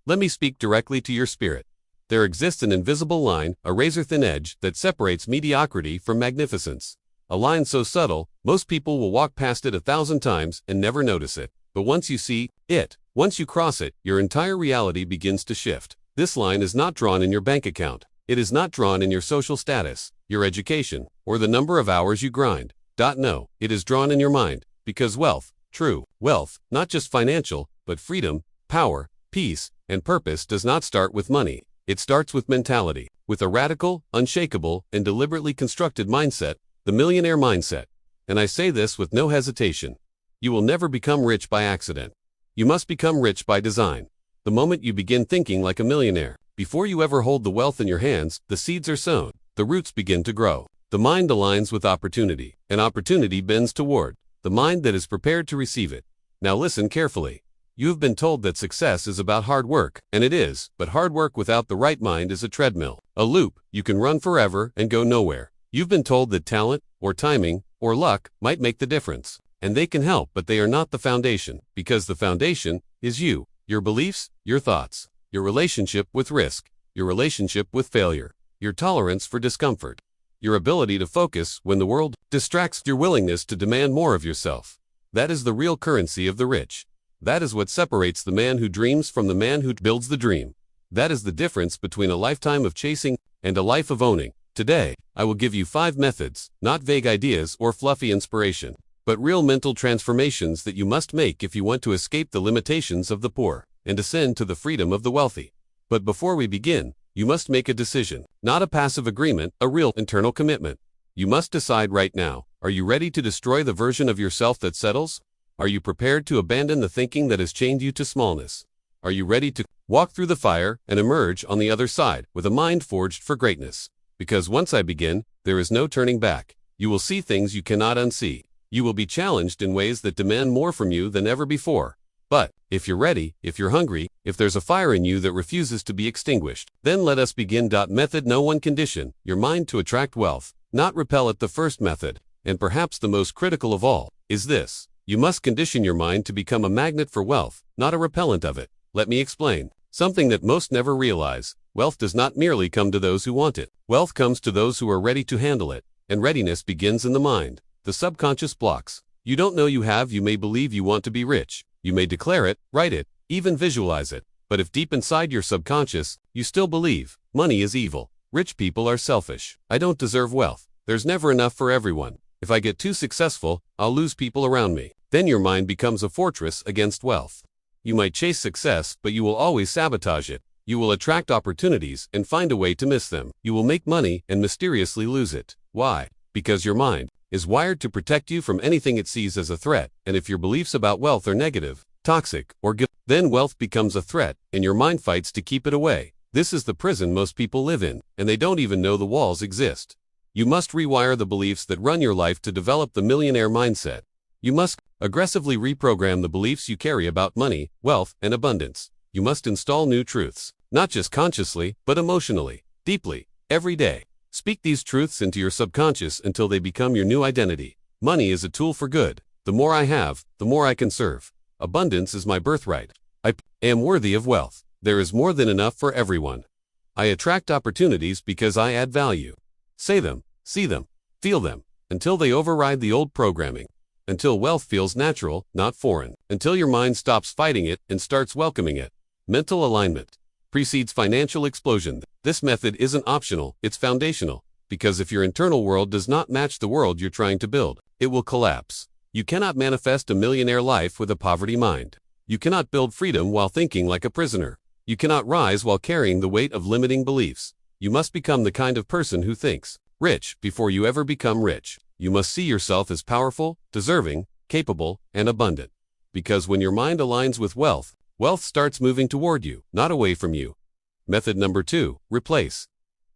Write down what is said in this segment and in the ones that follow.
Let me speak directly to your spirit. There exists an invisible line, a razor-thin edge, that separates mediocrity from magnificence. A line so subtle, most people will walk past it 1,000 times and never notice it. But once you see it, once you cross it, your entire reality begins to shift. This line is not drawn in your bank account. It is not drawn in your social status, your education, or the number of hours you grind. No, it is drawn in your mind, because wealth, true wealth, not just financial, but freedom, power, peace, and purpose does not start with money. It starts with mentality, with a radical, unshakable, and deliberately constructed mindset, the millionaire mindset. And I say this with no hesitation. You will never become rich by accident. You must become rich by design. The moment you begin thinking like a millionaire, before you ever hold the wealth in your hands, the seeds are sown, the roots begin to grow. The mind aligns with opportunity, and opportunity bends toward the mind that is prepared to receive it. Now listen carefully. You have been told that success is about hard work, and it is, but hard work without the right mind is a treadmill, a loop. You can run forever and go nowhere. You've been told that talent, or timing, or luck might make the difference, and they can help, but they are not the foundation, because the foundation is you, your beliefs, your thoughts, your relationship with risk, your relationship with failure, your tolerance for discomfort, your ability to focus when the world distracts, your willingness to demand more of yourself. That is the real currency of the rich. That is what separates the man who dreams from the man who builds the dream. That is the difference between a lifetime of chasing and a life of owning. Today, I will give you 5 methods, not vague ideas or fluffy inspiration, but real mental transformations that you must make if you want to escape the limitations of the poor and ascend to the freedom of the wealthy. But before we begin, you must make a decision, not a passive agreement, a real internal commitment. You must decide right now. Are you ready to destroy the version of yourself that settles? Are you prepared to abandon the thinking that has chained you to smallness? Are you ready to walk through the fire and emerge on the other side with a mind forged for greatness? Because once I begin, there is no turning back. You will see things you cannot unsee. You will be challenged in ways that demand more from you than ever before. But if you're ready, if you're hungry, if there's a fire in you that refuses to be extinguished, then let us begin. Method no one condition your mind to attract wealth, not repel it. The first method, and perhaps the most critical of all, is this. You must condition your mind to become a magnet for wealth, not a repellent of it. Let me explain. Something that most never realize. Wealth does not merely come to those who want it. Wealth comes to those who are ready to handle it, and readiness begins in the mind. The subconscious blocks. You don't know you have. You may believe you want to be rich. You may declare it, write it, even visualize it. But if deep inside your subconscious, you still believe money is evil, rich people are selfish, I don't deserve wealth, there's never enough for everyone, if I get too successful, I'll lose people around me, then your mind becomes a fortress against wealth. You might chase success, but you will always sabotage it. You will attract opportunities and find a way to miss them. You will make money and mysteriously lose it. Why? Because your mind is wired to protect you from anything it sees as a threat, and if your beliefs about wealth are negative, toxic, or guilt, then wealth becomes a threat, and your mind fights to keep it away. This is the prison most people live in, and they don't even know the walls exist. You must rewire the beliefs that run your life to develop the millionaire mindset. You must aggressively reprogram the beliefs you carry about money, wealth, and abundance. You must install new truths, not just consciously, but emotionally, deeply, every day. Speak these truths into your subconscious until they become your new identity. Money is a tool for good. The more I have, the more I can serve. Abundance is my birthright. I am worthy of wealth. There is more than enough for everyone. I attract opportunities because I add value. Say them, see them, feel them, until they override the old programming. Until wealth feels natural, not foreign. Until your mind stops fighting it and starts welcoming it. Mental alignment precedes financial explosion. This method isn't optional, it's foundational. Because if your internal world does not match the world you're trying to build, it will collapse. You cannot manifest a millionaire life with a poverty mind. You cannot build freedom while thinking like a prisoner. You cannot rise while carrying the weight of limiting beliefs. You must become the kind of person who thinks rich before you ever become rich. You must see yourself as powerful, deserving, capable, and abundant. Because when your mind aligns with wealth, wealth starts moving toward you, not away from you. Method number 2, replace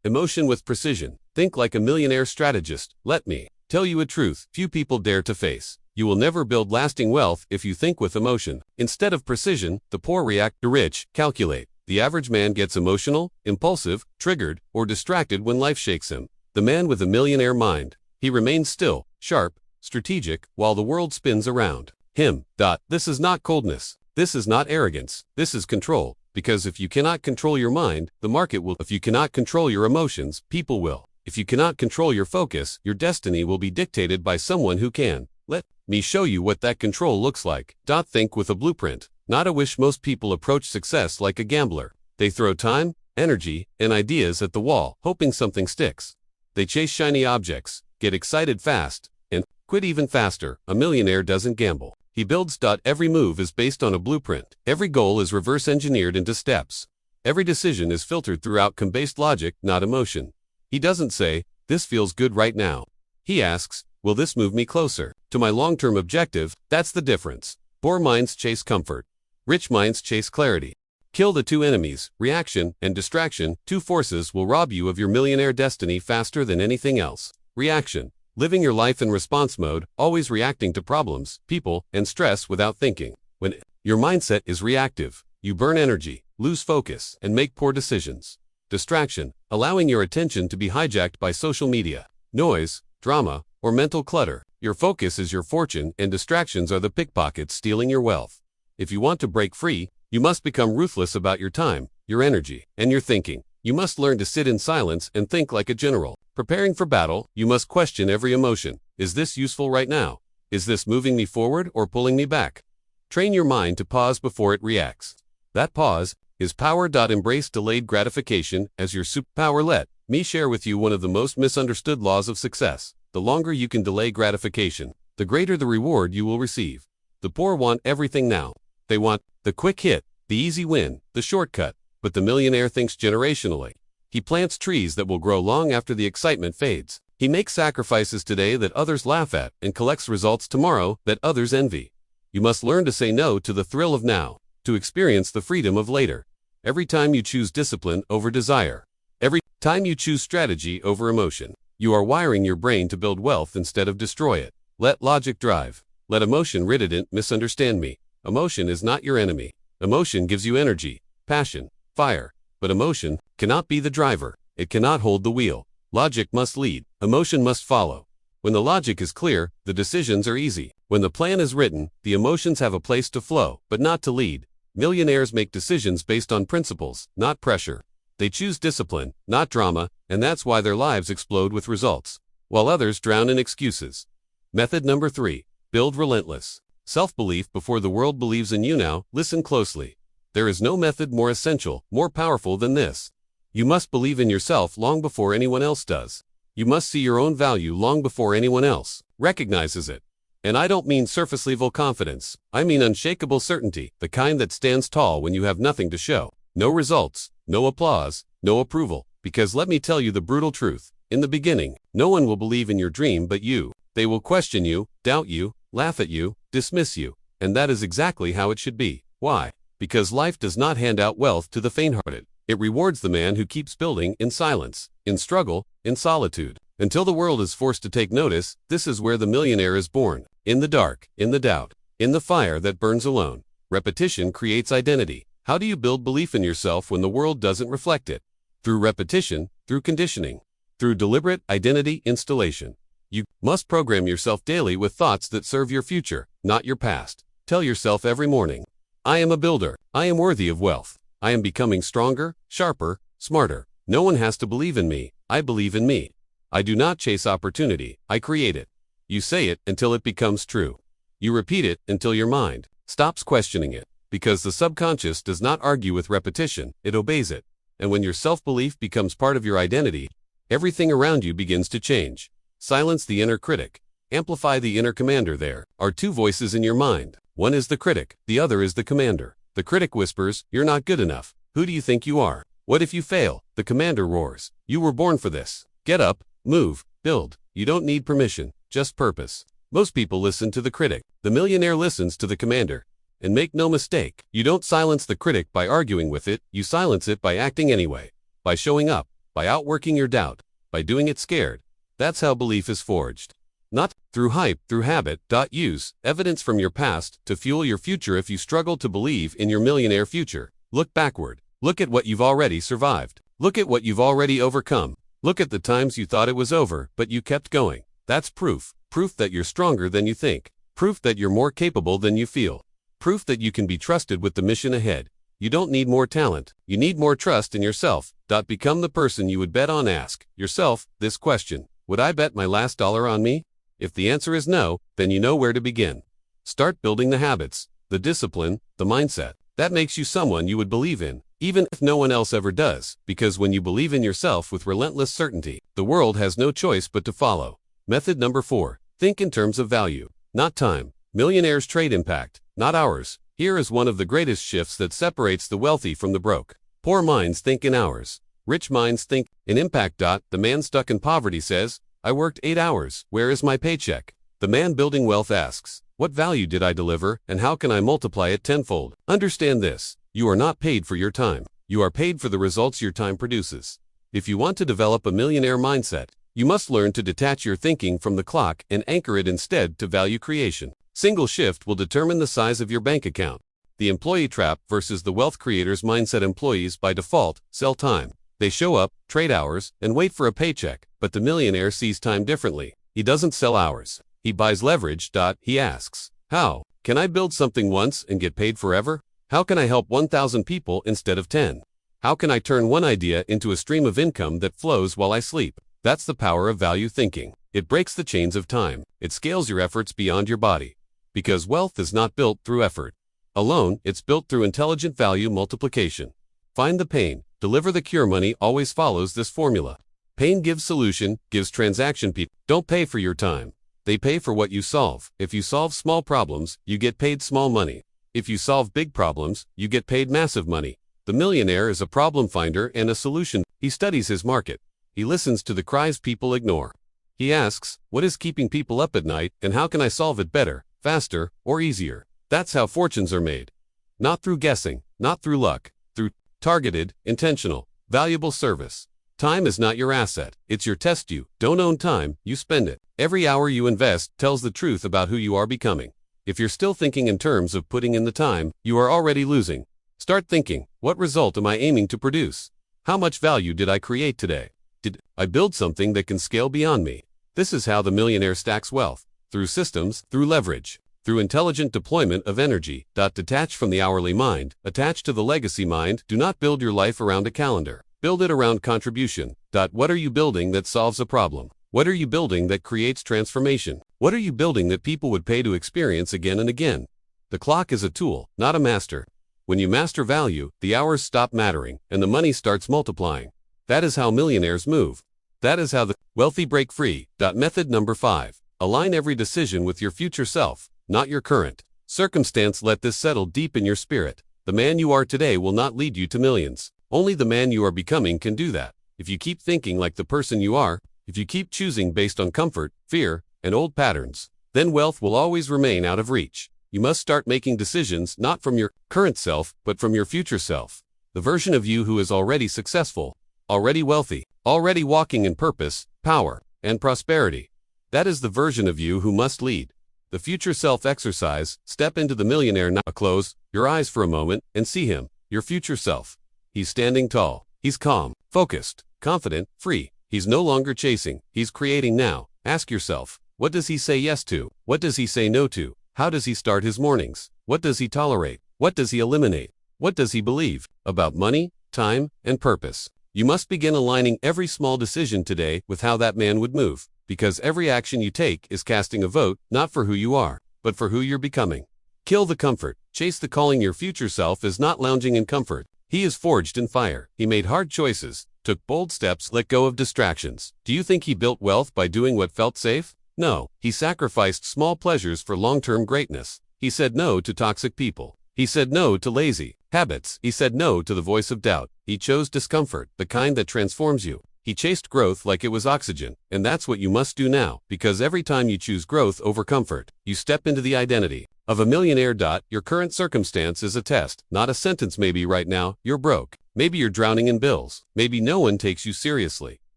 emotion with precision. Think like a millionaire strategist. Let me tell you a truth few people dare to face. You will never build lasting wealth if you think with emotion. Instead of precision, the poor react, the rich calculate. The average man gets emotional, impulsive, triggered, or distracted when life shakes him. The man with a millionaire mind, he remains still, sharp, strategic, while the world spins around him. This is not coldness. This is not arrogance. This is control. Because if you cannot control your mind, the market will. If you cannot control your emotions, people will. If you cannot control your focus, your destiny will be dictated by someone who can. Let me show you what that control looks like. Think with a blueprint, not a wish. Most people approach success like a gambler. They throw time, energy, and ideas at the wall, hoping something sticks. They chase shiny objects, get excited fast, and quit even faster. A millionaire doesn't gamble. He builds. Every move is based on a blueprint. Every goal is reverse engineered into steps. Every decision is filtered through outcome-based logic, not emotion. He doesn't say, "This feels good right now." He asks, "Will this move me closer to my long-term objective?" That's the difference. Poor minds chase comfort. Rich minds chase clarity. Kill the two enemies, reaction and distraction. Two forces will rob you of your millionaire destiny faster than anything else. Reaction. Living your life in response mode, always reacting to problems, people, and stress without thinking. When your mindset is reactive, you burn energy, lose focus, and make poor decisions. Distraction. Allowing your attention to be hijacked by social media, noise, drama, or mental clutter. Your focus is your fortune, and distractions are the pickpockets stealing your wealth. If you want to break free, you must become ruthless about your time, your energy, and your thinking. You must learn to sit in silence and think like a general. Preparing for battle, you must question every emotion. Is this useful right now? Is this moving me forward or pulling me back? Train your mind to pause before it reacts. That pause is power. Embrace delayed gratification as your superpower. Let me share with you one of the most misunderstood laws of success. The longer you can delay gratification, the greater the reward you will receive. The poor want everything now. They want the quick hit, the easy win, the shortcut. But the millionaire thinks generationally. He plants trees that will grow long after the excitement fades. He makes sacrifices today that others laugh at and collects results tomorrow that others envy. You must learn to say no to the thrill of now, to experience the freedom of later. Every time you choose discipline over desire, every time you choose strategy over emotion, you are wiring your brain to build wealth instead of destroy it. Let logic drive. Let emotion rid it. Misunderstand me. Emotion is not your enemy. Emotion gives you energy, passion, fire. But emotion cannot be the driver. It cannot hold the wheel. Logic must lead. Emotion must follow. When the logic is clear, the decisions are easy. When the plan is written, the emotions have a place to flow, but not to lead. Millionaires make decisions based on principles, not pressure. They choose discipline, not drama, and that's why their lives explode with results, while others drown in excuses. Method number 3. Build relentless self-belief before the world believes in you. Now, listen closely. There is no method more essential, more powerful than this. You must believe in yourself long before anyone else does. You must see your own value long before anyone else recognizes it. And I don't mean surface level confidence. I mean unshakable certainty, the kind that stands tall when you have nothing to show. No results, no applause, no approval. Because let me tell you the brutal truth. In the beginning, no one will believe in your dream but you. They will question you, doubt you, laugh at you, dismiss you. And that is exactly how it should be. Why? Because life does not hand out wealth to the faint-hearted. It rewards the man who keeps building in silence, in struggle, in solitude. Until the world is forced to take notice, this is where the millionaire is born. In the dark, in the doubt, in the fire that burns alone. Repetition creates identity. How do you build belief in yourself when the world doesn't reflect it? Through repetition, through conditioning, through deliberate identity installation. You must program yourself daily with thoughts that serve your future, not your past. Tell yourself every morning, I am a builder. I am worthy of wealth. I am becoming stronger, sharper, smarter. No one has to believe in me. I believe in me. I do not chase opportunity. I create it. You say it until it becomes true. You repeat it until your mind stops questioning it. Because the subconscious does not argue with repetition, it obeys it. And when your self-belief becomes part of your identity, everything around you begins to change. Silence the inner critic. Amplify the inner commander. There are two voices in your mind. One is the critic, the other is the commander. The critic whispers, you're not good enough. Who do you think you are? What if you fail? The commander roars, you were born for this. Get up, move, build. You don't need permission, just purpose. Most people listen to the critic. The millionaire listens to the commander. And make no mistake, you don't silence the critic by arguing with it, you silence it by acting anyway. By showing up, by outworking your doubt, by doing it scared. That's how belief is forged. Not through hype, through habit. Use evidence from your past to fuel your future. If you struggle to believe in your millionaire future, look backward. Look at what you've already survived. Look at what you've already overcome. Look at the times you thought it was over, but you kept going. That's proof. Proof that you're stronger than you think. Proof that you're more capable than you feel. Proof that you can be trusted with the mission ahead. You don't need more talent. You need more trust in yourself. Become the person you would bet on. Ask yourself this question: would I bet my last dollar on me? If the answer is no, then you know where to begin. Start building the habits, the discipline, the mindset that makes you someone you would believe in, even if no one else ever does, because when you believe in yourself with relentless certainty, the world has no choice but to follow. Method number 4. Think in terms of value, not time. Millionaires trade impact, not hours. Here is one of the greatest shifts that separates the wealthy from the broke. Poor minds think in hours. Rich minds think in impact. The man stuck in poverty says, I worked 8 hours, where is my paycheck? The man building wealth asks, what value did I deliver, and how can I multiply it tenfold? Understand this: you are not paid for your time. You are paid for the results your time produces. If you want to develop a millionaire mindset, you must learn to detach your thinking from the clock and anchor it instead to value creation. Single shift will determine the size of your bank account. The employee trap versus the wealth creator's mindset. Employees, by default, sell time. They show up, trade hours, and wait for a paycheck, but the millionaire sees time differently. He doesn't sell hours. He buys leverage. He asks, how can I build something once and get paid forever? How can I help 1,000 people instead of 10? How can I turn one idea into a stream of income that flows while I sleep? That's the power of value thinking. It breaks the chains of time. It scales your efforts beyond your body. Because wealth is not built through effort alone, it's built through intelligent value multiplication. Find the pain, deliver the cure. Money always follows this formula. Pain gives solution, gives transaction. People don't pay for your time. They pay for what you solve. If you solve small problems, you get paid small money. If you solve big problems, you get paid massive money. The millionaire is a problem finder and a solution. He studies his market. He listens to the cries people ignore. He asks, what is keeping people up at night, and how can I solve it better, faster, or easier? That's how fortunes are made. Not through guessing, not through luck, through targeted, intentional, valuable service. Time is not your asset, it's your test. You don't own time, you spend it. Every hour you invest tells the truth about who you are becoming. If you're still thinking in terms of putting in the time, you are already losing. Start thinking, what result am I aiming to produce? How much value did I create today? Did I build something that can scale beyond me? This is how the millionaire stacks wealth. Through systems, through leverage, through intelligent deployment of energy. Detach from the hourly mind, attach to the legacy mind. Do not build your life around a calendar. Build it around contribution. What are you building that solves a problem? What are you building that creates transformation? What are you building that people would pay to experience again and again? The clock is a tool, not a master. When you master value, the hours stop mattering, and the money starts multiplying. That is how millionaires move. That is how the wealthy break free. Method number 5. Align every decision with your future self, not your current circumstance. Let this settle deep in your spirit. The man you are today will not lead you to millions. Only the man you are becoming can do that. If you keep thinking like the person you are, if you keep choosing based on comfort, fear, and old patterns, then wealth will always remain out of reach. You must start making decisions not from your current self, but from your future self. The version of you who is already successful, already wealthy, already walking in purpose, power, and prosperity. That is the version of you who must lead. The future self exercise. Step into the millionaire now. Close your eyes for a moment and see him, your future self. He's standing tall. He's calm, focused, confident, free. He's no longer chasing. He's creating now. Ask yourself, what does he say yes to? What does he say no to? How does he start his mornings? What does he tolerate? What does he eliminate? What does he believe about money, time, and purpose? You must begin aligning every small decision today with how that man would move, because every action you take is casting a vote, not for who you are, but for who you're becoming. Kill the comfort. Chase the calling. Your future self is not lounging in comfort. He is forged in fire. He made hard choices, took bold steps, let go of distractions. Do you think he built wealth by doing what felt safe? No, he sacrificed small pleasures for long-term greatness. He said no to toxic people. He said no to lazy habits. He said no to the voice of doubt. He chose discomfort, the kind that transforms you. He chased growth like it was oxygen, and that's what you must do now, because every time you choose growth over comfort, you step into the identity of a millionaire. Your current circumstance is a test, not a sentence. Maybe right now, you're broke. Maybe you're drowning in bills. Maybe no one takes you seriously.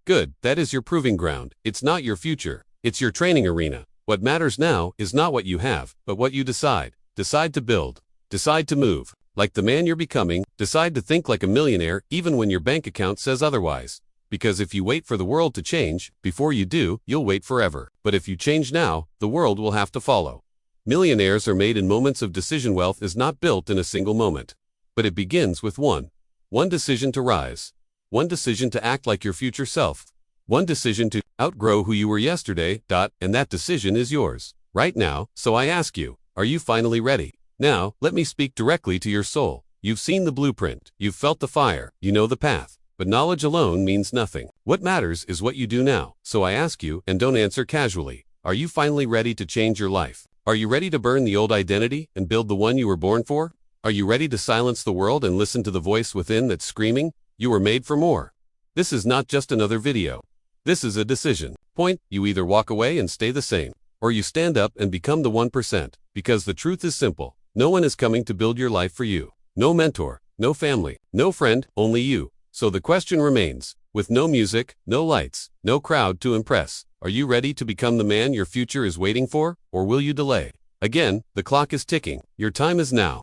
Good, that is your proving ground. It's not your future. It's your training arena. What matters now is not what you have, but what you decide. Decide to build. Decide to move. Like the man you're becoming, decide to think like a millionaire even when your bank account says otherwise. Because if you wait for the world to change, before you do, you'll wait forever. But if you change now, the world will have to follow. Millionaires are made in moments of decision. Wealth is not built in a single moment, But it begins with one decision to rise, one decision to act like your future self, one decision to outgrow who you were yesterday, and that decision is yours right now. So I ask you, are you finally ready? Now, let me speak directly to your soul. You've seen the blueprint, you've felt the fire, you know the path, but knowledge alone means nothing. What matters is what you do now. So I ask you, and don't answer casually, are you finally ready to change your life? Are you ready to burn the old identity and build the one you were born for? Are you ready to silence the world and listen to the voice within that's screaming, you were made for more? This is not just another video. This is a decision point. You either walk away and stay the same, or you stand up and become the 1%, because the truth is simple. No one is coming to build your life for you. No mentor, no family, no friend, only you. So the question remains, with no music, no lights, no crowd to impress, are you ready to become the man your future is waiting for, or will you delay? Again, the clock is ticking. Your time is now.